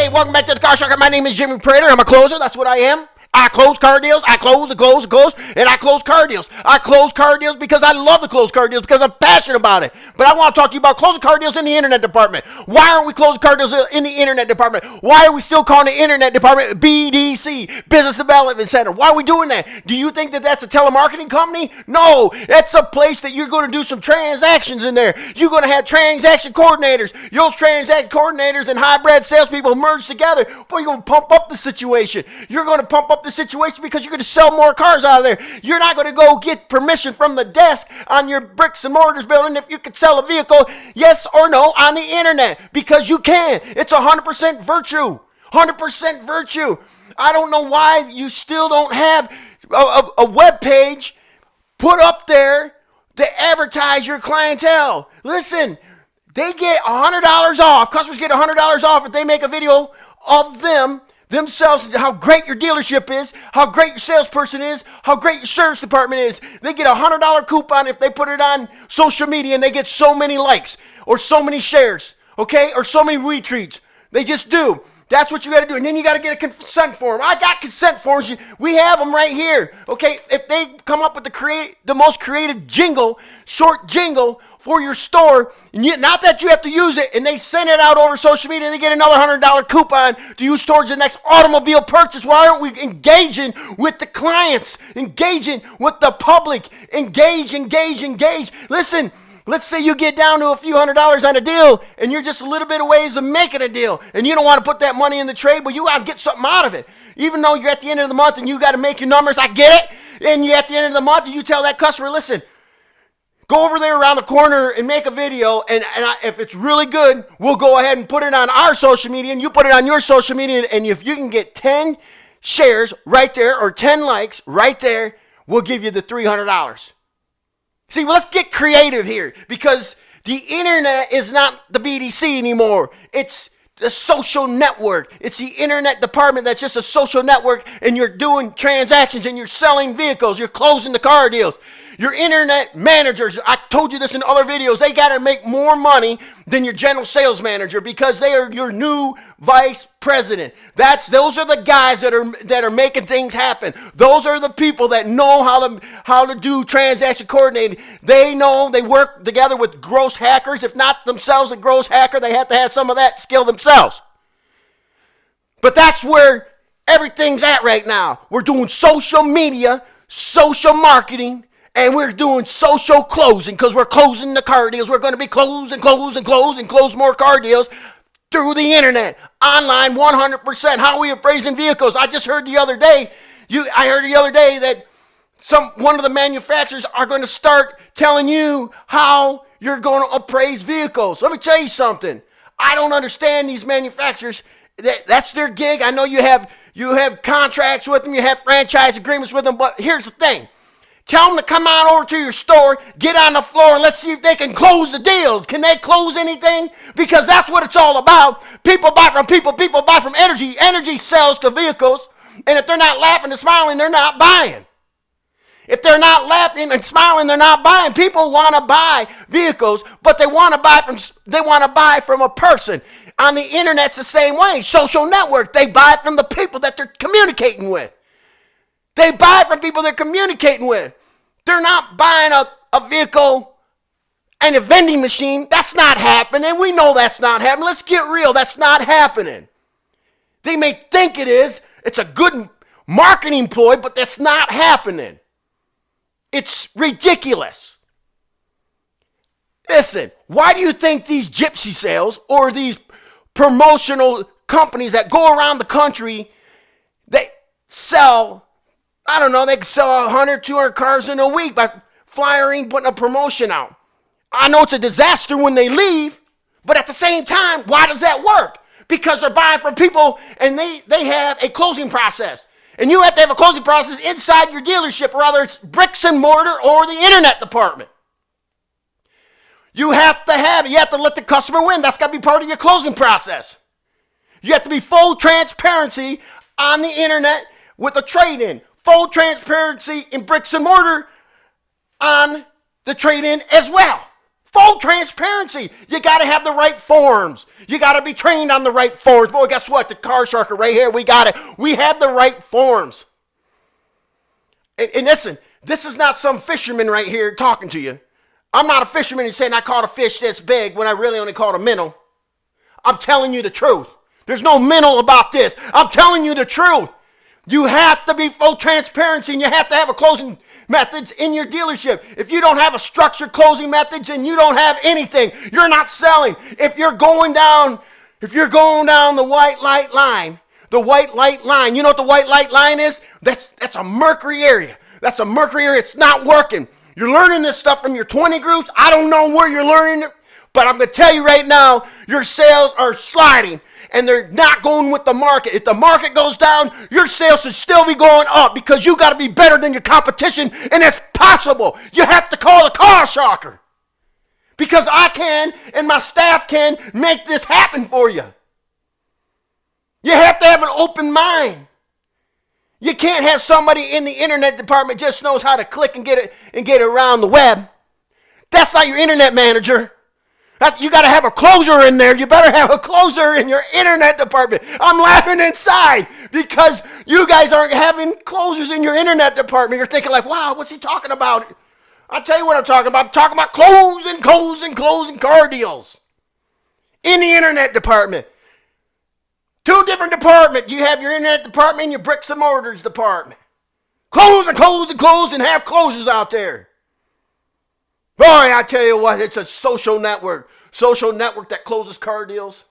Hey, welcome back to the Car Shocker. My name is Jimmy Prater. I'm a closer. That's what I am. I close car deals. I close, and I close car deals. I close car deals because I love to close car deals because I'm passionate about it. But I want to talk to you about closing car deals in the internet department. Why aren't we closing car deals in the internet department? Why are we still calling the internet department BDC, Business Development Center? Why are we doing that? Do you think that that's a telemarketing company? No, it's a place that you're going to do some transactions in there. You're going to have transaction coordinators. Those transaction coordinators and hybrid salespeople merge together. Boy, you're going to pump up the situation. You're going to pump up the situation because you're going to sell more cars out of there. You're not going to go get permission from the desk on your bricks and mortars building if you could sell a vehicle, yes or no, on the internet, because you can. It's 100% virtue. 100% virtue. I don't know why you still don't have a web page put up there to advertise your clientele. Listen, they get $100 off. Customers get $100 off if they make a video of themselves, how great your dealership is, how great your salesperson is, how great your service department is. They get a $100 coupon if they put it on social media and they get so many likes or so many shares, okay, or so many retweets. They just do. That's what you got to do. And then you got to get a consent form. I got consent forms. We have them right here. Okay, if they come up with the most creative jingle, short jingle for your store, and not that you have to use it, and they send it out over social media, and they get another $100 coupon to use towards the next automobile purchase. Why aren't we engaging with the clients, engaging with the public, engage? Listen, let's say you get down to a few $100s on a deal, and you're just a little bit of ways of making a deal, and you don't want to put that money in the trade, but you got to get something out of it. Even though you're at the end of the month and you got to make your numbers, I get it, and you're at the end of the month, and you tell that customer, listen, go over there around the corner and make a video, and if it's really good, we'll go ahead and put it on our social media, and you put it on your social media, and if you can get 10 shares right there or 10 likes right there, we'll give you the $300. See, well, let's get creative here, because the internet is not the BDC anymore. It's the social network. It's the internet department that's just a social network, and you're doing transactions, and you're selling vehicles. You're closing the car deals. Your internet managers, I told you this in other videos, they got to make more money than your general sales manager because they are your new vice president. Those are the guys that are making things happen. Those are the people that know how to do transaction coordinating. They know, they work together with gross hackers. If not themselves a gross hacker, they have to have some of that skill themselves. But that's where everything's at right now. We're doing social media, social marketing, and we're doing social closing because we're closing the car deals. We're going to be close more car deals through the internet, online, 100%. How are we appraising vehicles? I just heard the other day, that one of the manufacturers are going to start telling you how you're going to appraise vehicles. Let me tell you something. I don't understand these manufacturers. That's their gig. I know you have contracts with them, you have franchise agreements with them, but here's the thing. Tell them to come on over to your store, get on the floor, and let's see if they can close the deal. Can they close anything? Because that's what it's all about. People buy from people buy from energy. Energy sells to vehicles, and if they're not laughing and smiling, they're not buying. If they're not laughing and smiling, they're not buying. People want to buy vehicles, but they want to buy from a person. On the internet's the same way. Social network, they buy from the people that they're communicating with. They buy from people they're communicating with. They're not buying a vehicle and a vending machine. That's not happening. We know that's not happening. Let's get real. That's not happening. They may think it is. It's a good marketing ploy, but that's not happening. It's ridiculous. Listen, why do you think these gypsy sales or these promotional companies that go around the country, they sell, I don't know, they can sell 100, 200 cars in a week by flyering, putting a promotion out. I know it's a disaster when they leave, but at the same time, why does that work? Because they're buying from people and they have a closing process. And you have to have a closing process inside your dealership, whether it's bricks and mortar or the internet department. You have to let the customer win. That's got to be part of your closing process. You have to be full transparency on the internet with a trade-in. Full transparency in bricks and mortar on the trade-in as well. Full transparency. You got to have the right forms. You got to be trained on the right forms. Boy, guess what? The car sharker right here, we got it. We have the right forms. And listen, this is not some fisherman right here talking to you. I'm not a fisherman and saying I caught a fish this big when I really only caught a minnow. I'm telling you the truth. There's no minnow about this. I'm telling you the truth. You have to be full transparency, and you have to have a closing methods in your dealership. If you don't have a structured closing methods, and you don't have anything, you're not selling. If you're going down the white light line, you know what the white light line is? That's a mercury area. That's a mercury area. It's not working. You're learning this stuff from your 20 groups. I don't know where you're learning it, but I'm going to tell you right now, your sales are sliding, and they're not going with the market. If the market goes down, your sales should still be going up because you got to be better than your competition, and it's possible. You have to call a car shocker because I can and my staff can make this happen for you. You have to have an open mind. You can't have somebody in the internet department just knows how to click and get it around the web. That's not your internet manager. You got to have a closer in there. You better have a closer in your internet department. I'm laughing inside because you guys aren't having closers in your internet department. You're thinking like, wow, what's he talking about? I'll tell you what I'm talking about. I'm talking about closing car deals in the internet department. Two different departments. You have your internet department and your bricks and mortars department. Close and have closers out there. Boy, I tell you what, it's a social network that closes car deals.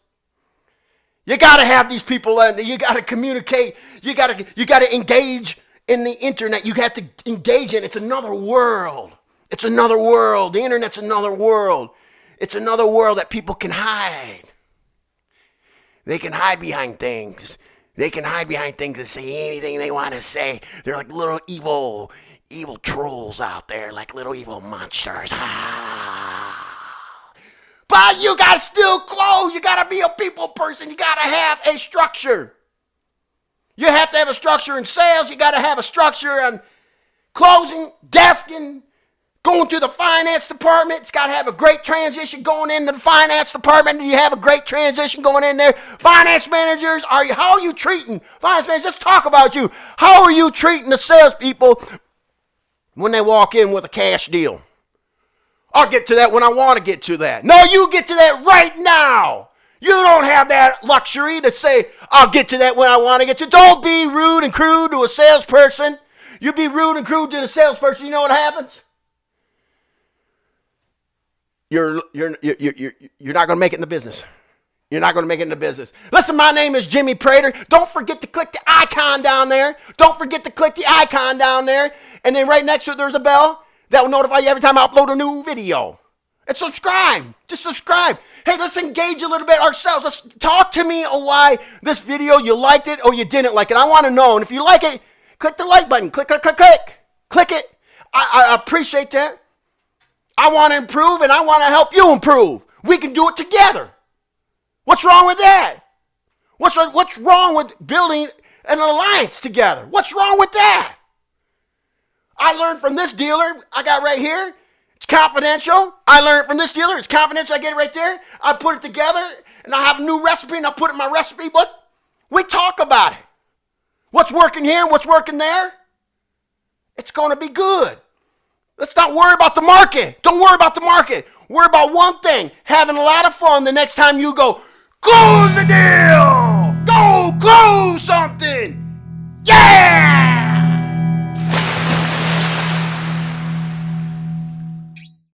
You got to have these people, you got to communicate, you got to engage in the internet. You have to engage in it. It's another world. It's another world. The internet's another world. It's another world that people can hide. They can hide behind things. They can hide behind things and say anything they want to say. They're like little evil trolls out there, like little evil monsters. But you got to still close. You got to be a people person. You got to have a structure. You have to have a structure in sales. You got to have a structure on closing, desking, going to the finance department. It's got to have a great transition going into the finance department. You have a great transition going in there. Finance managers, how are you treating? Finance managers, let's talk about you. How are you treating the salespeople when they walk in with a cash deal? I'll get to that when I want to get to that. No, you get to that right now. You don't have that luxury to say, I'll get to that when I want to get to. Don't be rude and crude to a salesperson. You be rude and crude to the salesperson, you know what happens? You're not going to make it in the business. You're not going to make it in the business. Listen, my name is Jimmy Prater. Don't forget to click the icon down there. Don't forget to click the icon down there. And then right next to it, there's a bell that will notify you every time I upload a new video. And subscribe. Just subscribe. Hey, let's engage a little bit ourselves. Let's talk to me on why this video, you liked it or you didn't like it. I want to know. And if you like it, click the like button. Click it. I appreciate that. I want to improve and I want to help you improve. We can do it together. What's wrong with that? What's wrong with building an alliance together? What's wrong with that? I learned from this dealer I got right here. It's confidential. I learned from this dealer. It's confidential. I get it right there. I put it together and I have a new recipe and I put it in my recipe book. We talk about it. What's working here? What's working there? It's going to be good. Let's not worry about the market. Don't worry about the market. Worry about one thing, having a lot of fun the next time you go, close the deal.